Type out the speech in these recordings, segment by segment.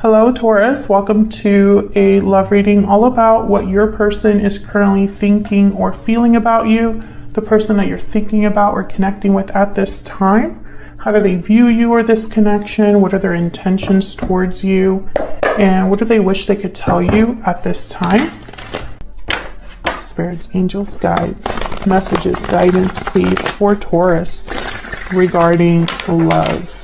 Hello, Taurus. Welcome to a love reading all about what your person is currently thinking or feeling about you, the person that you're thinking about or connecting with at this time. How do they view you or this connection? What are their intentions towards you? And what do they wish they could tell you at this time? Spirits, angels, guides, messages, guidance, please, for Taurus regarding love.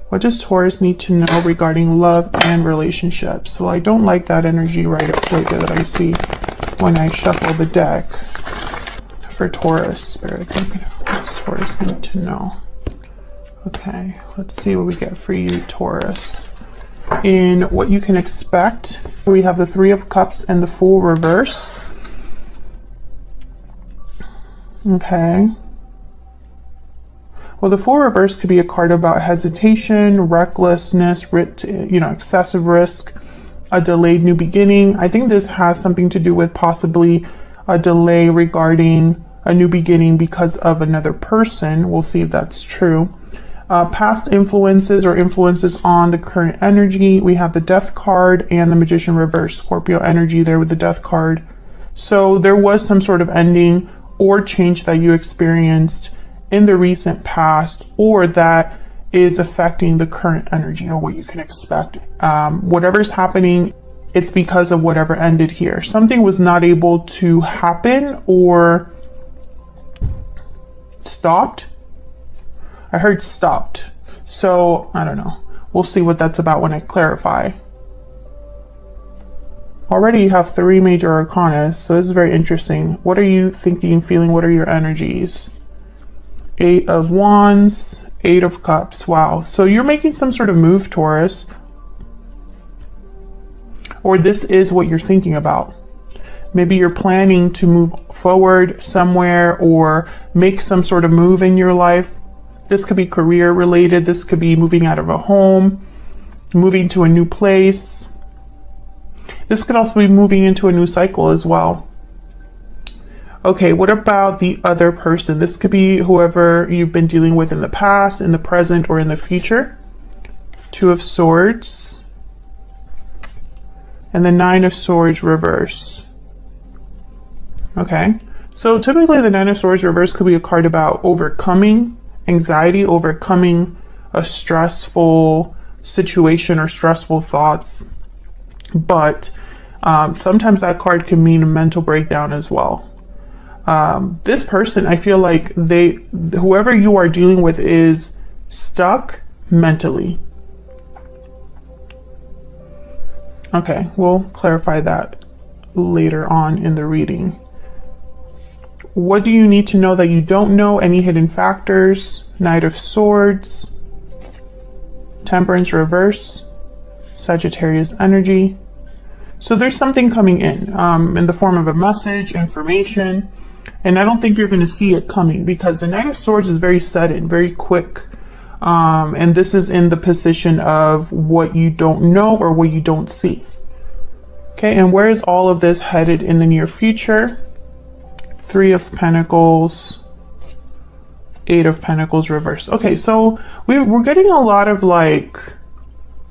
What does Taurus need to know regarding love and relationships? Well, I don't like that energy right there that I see when I shuffle the deck for Taurus. Spirit, what does Taurus need to know? Okay, let's see what we get for you, Taurus. In what you can expect, we have the Three of Cups and the Fool reverse. Okay. Well, the Fool reverse could be a card about hesitation, recklessness, excessive risk, a delayed new beginning. I think this has something to do with possibly a delay regarding a new beginning because of another person. We'll see if that's true. Past influences or influences on the current energy. We have the Death card and the Magician reverse, Scorpio energy there with the Death card. So there was some sort of ending or change that you experienced in the recent past, or that is affecting the current energy or what you can expect. Whatever's happening, it's because of whatever ended here. Something was not able to happen or stopped. I heard stopped. So I don't know. We'll see what that's about when I clarify. Already you have 3 major arcana, so this is very interesting. What are you thinking, feeling? What are your energies? 8 of Wands, 8 of Cups. Wow. So you're making some sort of move, Taurus. Or this is what you're thinking about. Maybe you're planning to move forward somewhere or make some sort of move in your life. This could be career related. This could be moving out of a home, moving to a new place. This could also be moving into a new cycle as well. Okay, what about the other person? This could be whoever you've been dealing with in the past, in the present, or in the future. 2 of Swords. And the 9 of Swords reverse. Okay, so typically the 9 of Swords reverse could be a card about overcoming anxiety, overcoming a stressful situation or stressful thoughts. But sometimes that card can mean a mental breakdown as well. This person, I feel like whoever you are dealing with is stuck mentally. Okay, we'll clarify that later on in the reading. What do you need to know that you don't know? Any hidden factors? Knight of Swords, Temperance reverse, Sagittarius energy. So there's something coming in the form of a message, information. And I don't think you're going to see it coming because the Knight of Swords is very sudden, very quick. And this is in the position of what you don't know or what you don't see. Okay, and where is all of this headed in the near future? 3 of Pentacles, 8 of Pentacles reverse. Okay, so we're getting a lot of like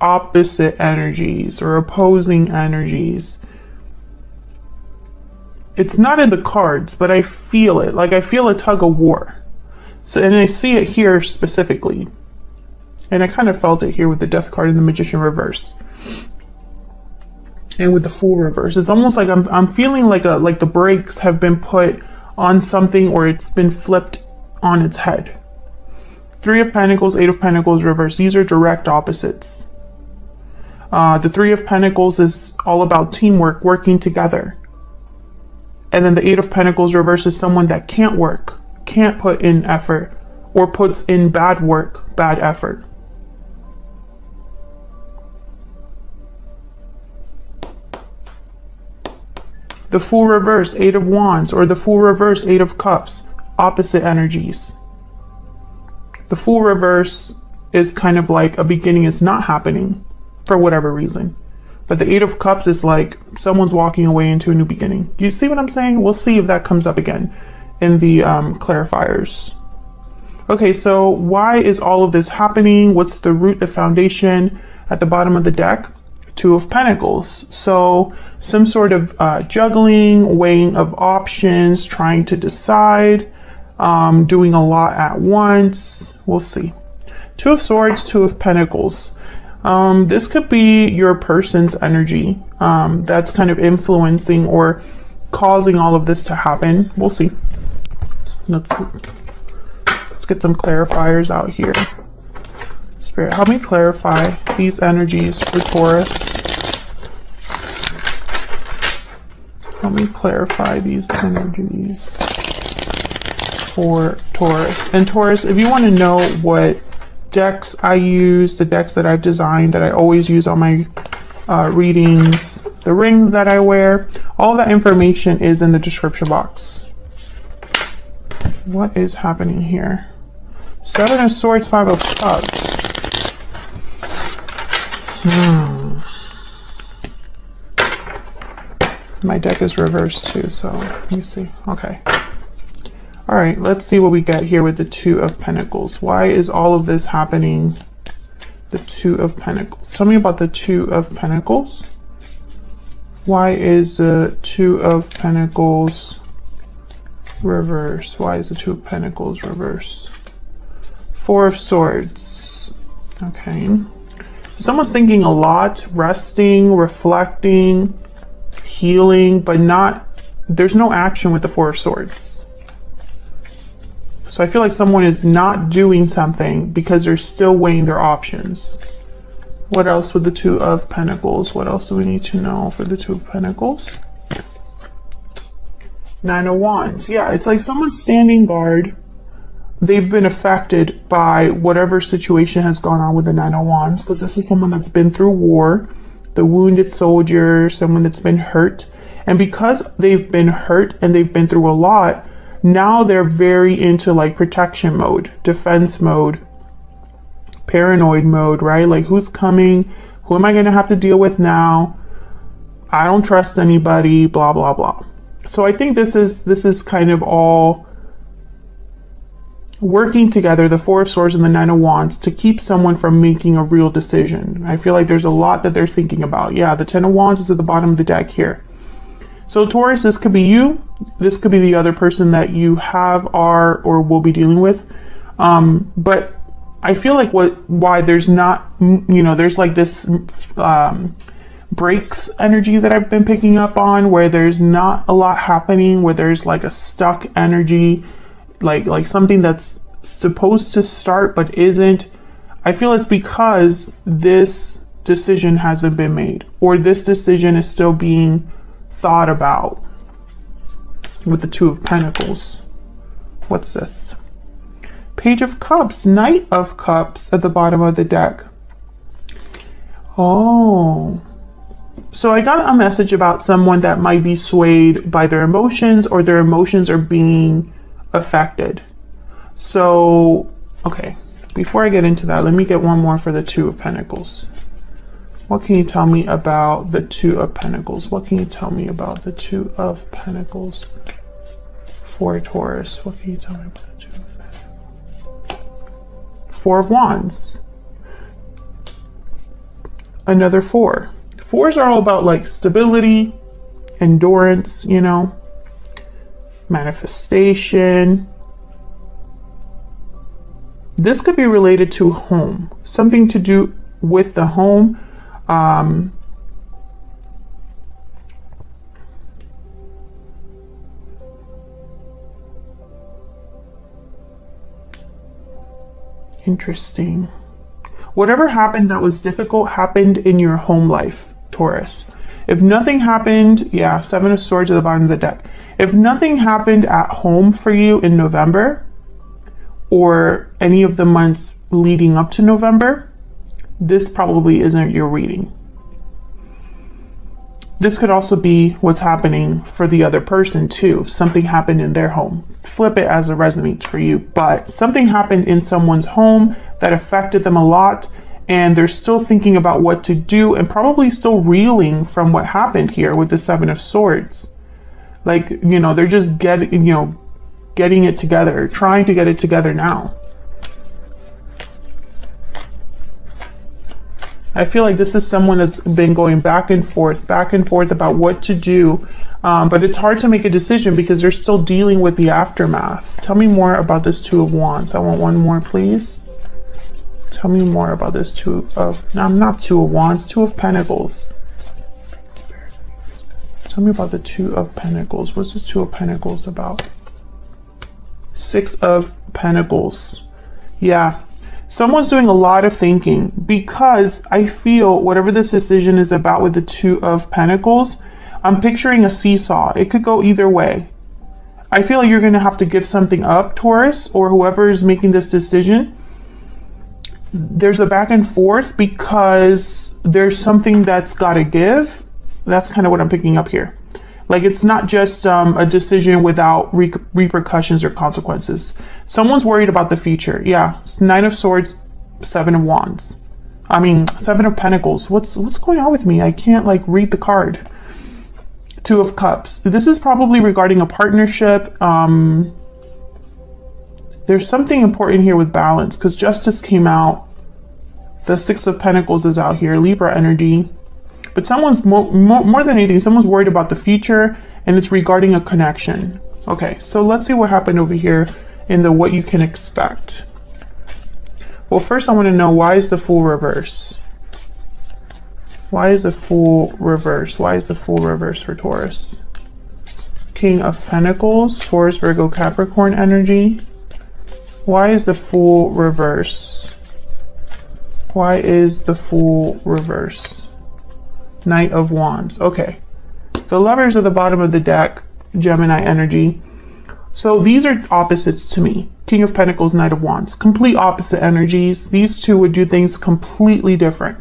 opposite energies or opposing energies. It's not in the cards, but I feel it. Like I feel a tug of war. So, and I see it here specifically. And I kind of felt it here with the Death card and the Magician reverse. And with the Fool reverse. It's almost like I'm feeling like the brakes have been put on something or it's been flipped on its head. 3 of Pentacles, 8 of Pentacles reverse. These are direct opposites. The 3 of Pentacles is all about teamwork, working together. And then the 8 of Pentacles reverse is someone that can't work, can't put in effort, or puts in bad work, bad effort. The Fool reverse, 8 of Wands, or the Fool reverse, 8 of Cups, opposite energies. The Fool reverse is kind of like a beginning is not happening for whatever reason. But the 8 of Cups is like someone's walking away into a new beginning. You see what I'm saying? We'll see if that comes up again in the clarifiers. Okay, so why is all of this happening? What's the root, the foundation? at the bottom of the deck, Two of Pentacles. So some sort of juggling, weighing of options, trying to decide, doing a lot at once. We'll see. Two of Swords, Two of Pentacles. This could be your person's energy that's kind of influencing or causing all of this to happen. We'll see. Let's get some clarifiers out here. Spirit, help me clarify these energies for Taurus. Help me clarify these energies for Taurus. And Taurus, if you want to know what decks I use, the decks that I've designed that I always use on my readings, the rings that I wear, all that information is in the description box. What is happening here? Seven of Swords, Five of Cups. My deck is reversed too, so let me see. Okay. All right, let's see what we get here with the Two of Pentacles. Why is all of this happening? The Two of Pentacles. Tell me about the Two of Pentacles. Why is the Two of Pentacles reverse? Why is the Two of Pentacles reverse? Four of Swords. Okay. Someone's thinking a lot, resting, reflecting, healing, but there's no action with the Four of Swords. So I feel like someone is not doing something because they're still weighing their options. What else with the Two of Pentacles? What else do we need to know for the Two of Pentacles? Nine of Wands. Yeah, it's like someone's standing guard. They've been affected by whatever situation has gone on with the Nine of Wands, because this is someone that's been through war, the wounded soldier, someone that's been hurt. And because they've been hurt and they've been through a lot, now they're very into like protection mode, defense mode, paranoid mode, right? Like, who's coming? Who am I going to have to deal with now? I don't trust anybody, blah, blah, blah. So I think this is kind of all working together, the Four of Swords and the Nine of Wands, to keep someone from making a real decision. I feel like there's a lot that they're thinking about. Yeah, the Ten of Wands is at the bottom of the deck here. So Taurus, this could be you. This could be the other person that you have, are, or will be dealing with. But I feel like why there's not, there's like this breaks energy that I've been picking up on, where there's not a lot happening, where there's like a stuck energy, like something that's supposed to start but isn't. I feel it's because this decision hasn't been made, or this decision is still being thought about with the Two of Pentacles. What's this? Page of Cups, Knight of Cups at the bottom of the deck. Oh, so I got a message about someone that might be swayed by their emotions, or their emotions are being affected. So, okay, before I get into that, let me get one more for the Two of Pentacles. What can you tell me about the Two of Pentacles? What can you tell me about the Two of Pentacles for Taurus? What can you tell me about the Two of Pentacles? Four of Wands. Another four. Fours are all about like stability, endurance, manifestation. This could be related to home, something to do with the home. Interesting. Whatever happened that was difficult happened in your home life, Taurus. If nothing happened, yeah, Seven of Swords at the bottom of the deck. If nothing happened at home for you in November, or any of the months leading up to November, this probably isn't your reading. This could also be what's happening for the other person too. Something happened in their home. Flip it as it resonates for you. But something happened in someone's home that affected them a lot, and they're still thinking about what to do, and probably still reeling from what happened here with the Seven of Swords. Like, they're just getting it together, trying to get it together now. I feel like this is someone that's been going back and forth about what to do. But it's hard to make a decision because they're still dealing with the aftermath. Tell me more about this Two of Wands. I want one more, please. Tell me more about this Two of Wands, Two of Pentacles. Tell me about the Two of Pentacles. What's this Two of Pentacles about? Six of Pentacles. Yeah. Someone's doing a lot of thinking because I feel whatever this decision is about with the Two of Pentacles, I'm picturing a seesaw. It could go either way. I feel like you're going to have to give something up, Taurus, or whoever is making this decision. There's a back and forth because there's something that's got to give. That's kind of what I'm picking up here. Like, it's not just a decision without repercussions or consequences. Someone's worried about the future. Yeah, it's Nine of Swords, Seven of Wands. I mean, Seven of Pentacles. What's going on with me? I can't like read the card. Two of Cups. This is probably regarding a partnership. There's something important here with balance because Justice came out. The Six of Pentacles is out here. Libra energy. But someone's more than anything, someone's worried about the future, and it's regarding a connection. Okay, so let's see what happened over here in the what you can expect. Well, first I want to know, why is the Fool reverse? Why is the Fool reverse? Why is the Fool reverse for Taurus? King of Pentacles, Taurus, Virgo, Capricorn energy. Why is the Fool reverse? Why is the Fool reverse? Knight of Wands. Okay. The Lovers are the bottom of the deck, Gemini energy. So these are opposites to me. King of Pentacles, Knight of Wands. Complete opposite energies. These two would do things completely different.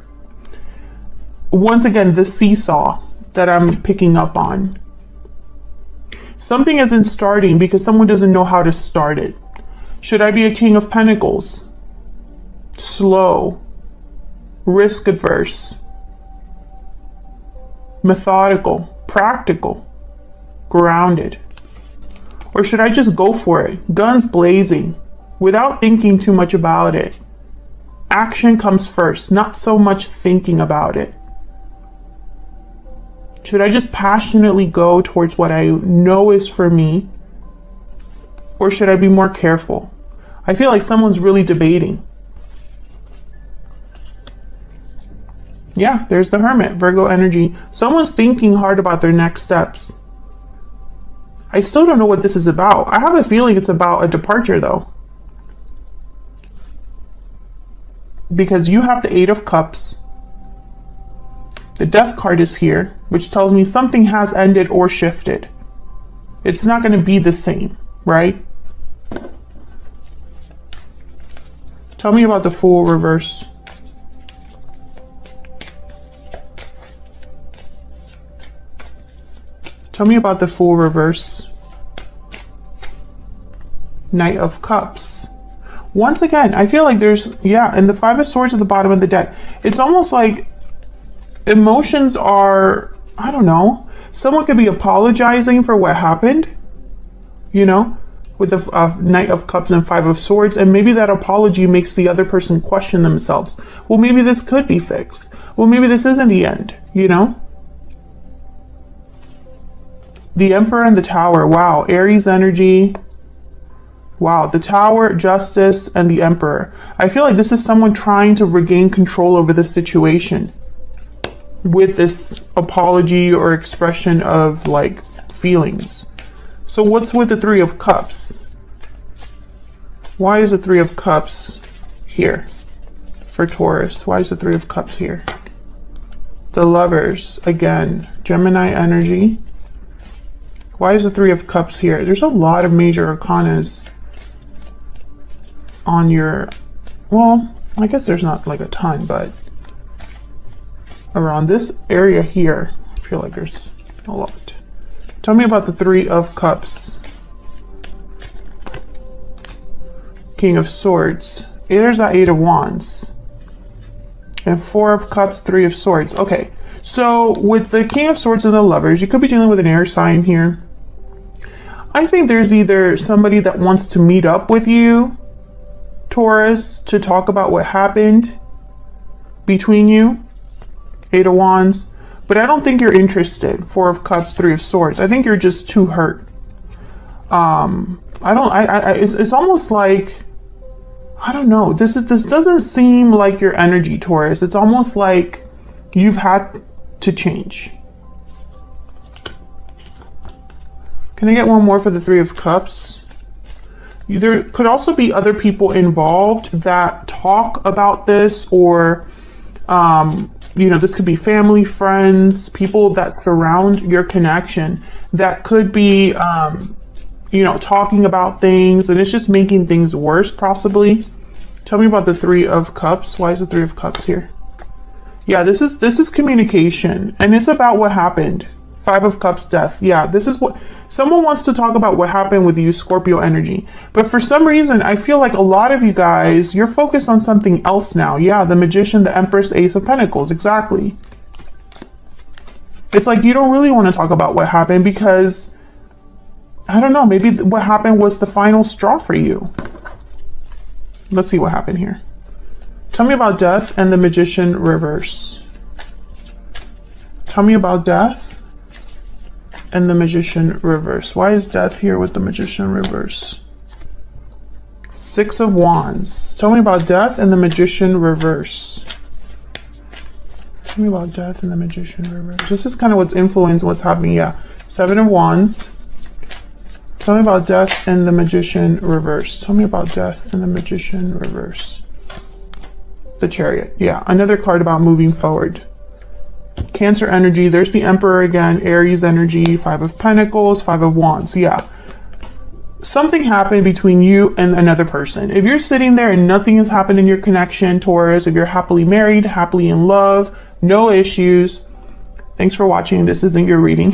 Once again, the seesaw that I'm picking up on. Something isn't starting because someone doesn't know how to start it. Should I be a King of Pentacles? Slow. Risk adverse. Methodical, practical, grounded? Or should I just go for it, guns blazing, without thinking too much about it? Action comes first, not so much thinking about it. Should I just passionately go towards what I know is for me? Or should I be more careful? I feel like someone's really debating. Yeah, there's the Hermit, Virgo energy. Someone's thinking hard about their next steps. I still don't know what this is about. I have a feeling it's about a departure though. Because you have the Eight of Cups. The Death card is here, which tells me something has ended or shifted. It's not going to be the same, right? Tell me about the Fool reverse. Tell me about the Fool reverse. Knight of Cups. Once again, I feel like there's, yeah, and the Five of Swords at the bottom of the deck. It's almost like emotions are, I don't know, someone could be apologizing for what happened, you know, with the Knight of Cups and Five of Swords, and maybe that apology makes the other person question themselves. Well, maybe this could be fixed. Well, maybe this isn't the end, you know? The Emperor and the Tower. Wow. Aries energy. Wow. The Tower, Justice, and the Emperor. I feel like this is someone trying to regain control over the situation with this apology or expression of like feelings. So what's with the Three of Cups? Why is the Three of Cups here for Taurus? Why is the Three of Cups here? The Lovers, again, Gemini energy. Why is the Three of Cups here? There's a lot of major arcanas on your, well, I guess there's not like a ton, but around this area here, I feel like there's a lot. Tell me about the Three of Cups. King of Swords. There's that Eight of Wands. And Four of Cups, Three of Swords. Okay, so with the King of Swords and the Lovers, you could be dealing with an air sign here. I think there's either somebody that wants to meet up with you, Taurus, to talk about what happened, between you. 8 of Wands. But I don't think you're interested. 4 of Cups, 3 of Swords. I think you're just too hurt. It's almost like, I don't know. This doesn't seem like your energy, Taurus. It's almost like you've had to change. Can I get one more for the 3 of Cups? There could also be other people involved that talk about this, or, you know, this could be family, friends, people that surround your connection that could be, you know, talking about things, and it's just making things worse, possibly. Tell me about the 3 of Cups. Why is the 3 of Cups here? Yeah, this is communication, and it's about what happened. 5 of Cups, death. Yeah, this is what someone wants to talk about, what happened with you, Scorpio energy. But for some reason, I feel like a lot of you guys, you're focused on something else now. Yeah, the Magician, the Empress, Ace of Pentacles. Exactly. It's like you don't really want to talk about what happened because, I don't know, maybe what happened was the final straw for you. Let's see what happened here. Tell me about death and the Magician reverse. Tell me about death and the Magician reverse. Why is death here with the Magician reverse? 6 of Wands. Tell me about death and the Magician reverse. Tell me about death and the Magician reverse. This is kind of what's influenced what's happening. Yeah. 7 of Wands. Tell me about death and the Magician reverse. Tell me about death and the Magician reverse. The Chariot. Yeah. Another card about moving forward. Cancer energy. There's the Emperor again. Aries energy. 5 of Pentacles. 5 of Wands. Yeah. Something happened between you and another person. If you're sitting there and nothing has happened in your connection, Taurus, if you're happily married, happily in love, no issues, thanks for watching. This isn't your reading.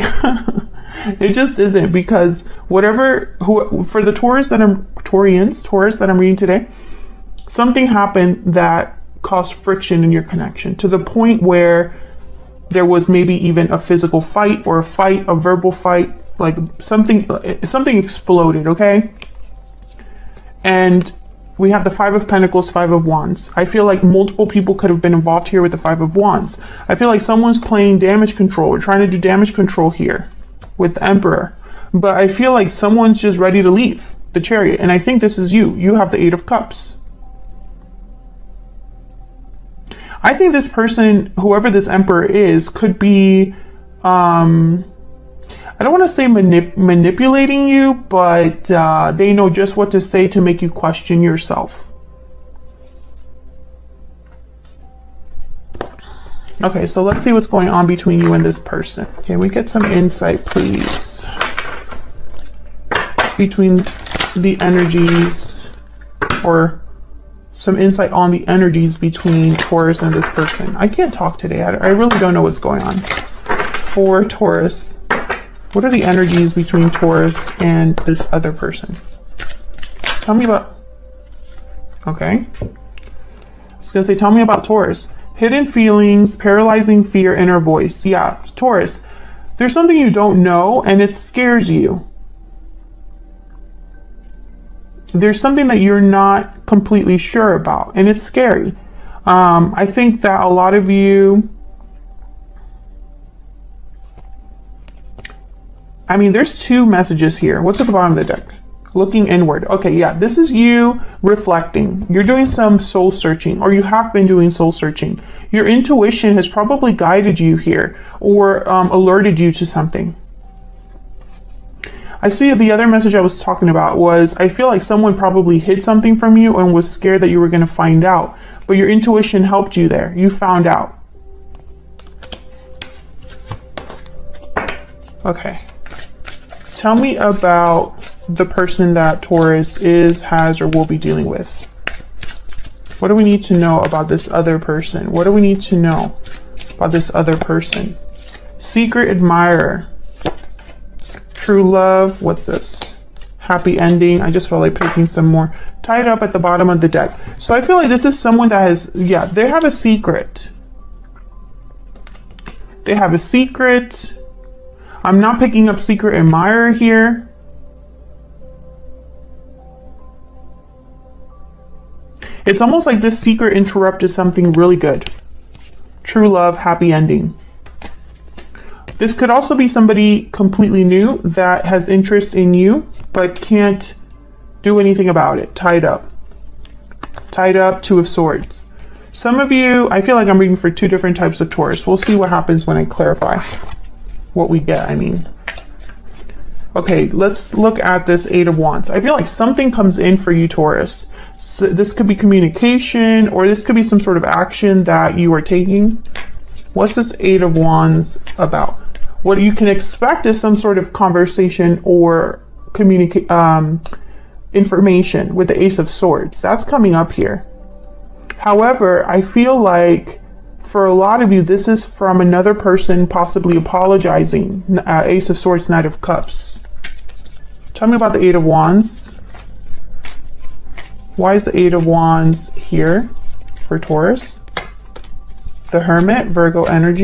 It just isn't, because for the Taurus that I'm reading today, something happened that caused friction in your connection to the point where there was maybe even a physical fight, or a verbal fight, like something exploded, okay? And we have the 5 of Pentacles, 5 of Wands. I feel like multiple people could have been involved here with the 5 of Wands. I feel like someone's playing damage control, or trying to do damage control here with the Emperor. But I feel like someone's just ready to leave the Chariot. And I think this is you. You have the 8 of Cups. I think this person, whoever this Emperor is, could be, I don't want to say manipulating you, but they know just what to say to make you question yourself. Okay, so let's see what's going on between you and this person. Can we get some insight, please? Between the energies, or some insight on the energies between Taurus and this person. I can't talk today. I really don't know what's going on. For Taurus, what are the energies between Taurus and this other person? Tell me about... Okay. I was going to say, tell me about Taurus. Hidden feelings, paralyzing fear, inner voice. Yeah, Taurus. There's something you don't know and it scares you. There's something that you're not completely sure about, and it's scary. I think that a lot of you, I mean, there's 2 messages here. What's at the bottom of the deck? Looking inward. Okay, yeah, this is you reflecting. You're doing some soul searching, or you have been doing soul searching. Your intuition has probably guided you here, or alerted you to something. I see the other message I was talking about was, I feel like someone probably hid something from you and was scared that you were going to find out. But your intuition helped you there. You found out. Okay. Tell me about the person that Taurus is, has, or will be dealing with. What do we need to know about this other person? What do we need to know about this other person? Secret admirer. True love. What's this? Happy ending. I just felt like picking some more. Tied up at the bottom of the deck. So I feel like this is someone that has, yeah, they have a secret. They have a secret. I'm not picking up secret admirer here. It's almost like this secret interrupted something really good. true love, happy ending. This could also be somebody completely new that has interest in you, but can't do anything about it. Tied up. Tied up, Two of Swords. Some of you, I feel like I'm reading for two different types of Taurus. We'll see what happens when I clarify what we get, I mean. Okay, let's look at this Eight of Wands. I feel like something comes in for you, Taurus. So this could be communication, or this could be some sort of action that you are taking. What's this Eight of Wands about? What you can expect is some sort of conversation or information with the Ace of Swords. That's coming up here. However, I feel like for a lot of you, this is from another person possibly apologizing. Ace of Swords, Knight of Cups. Tell me about the Eight of Wands. Why is the Eight of Wands here for Taurus? The Hermit, Virgo energy.